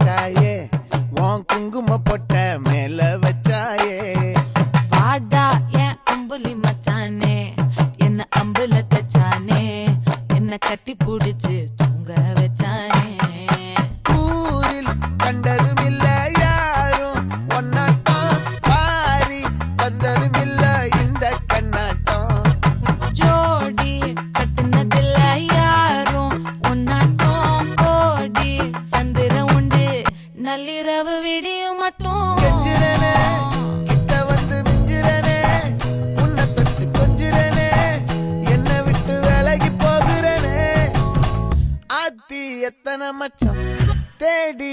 வச்சாயே உன் குங்கும பொட்ட மேல வச்சாயே பாடா என் அம்புலி மச்சானே என்ன அம்புல தச்சானே என்ன கட்டி புடிச்சு தூங்க வச்சானே ஊரில் கண்டதும் இல்ல யாரும் ஒன்னாட்டம் பாரி வந்ததும் இல்ல இந்த கண்ணாட்டம் ஜோடி கட்டுனதில்ல யாரும் ஒன்னாட்டம் கோடி சந்திர உண்டு நள்ளிரவு விடியும் மட்டும் கெஞ்சிரனே கிட்ட வந்து மிஞ்சிரனே உன்னை தொட்டு கொஞ்சிரனே என்னை விட்டு விலகி போகிறனே ஆத்தி எத்தனை மச்சம் தேடி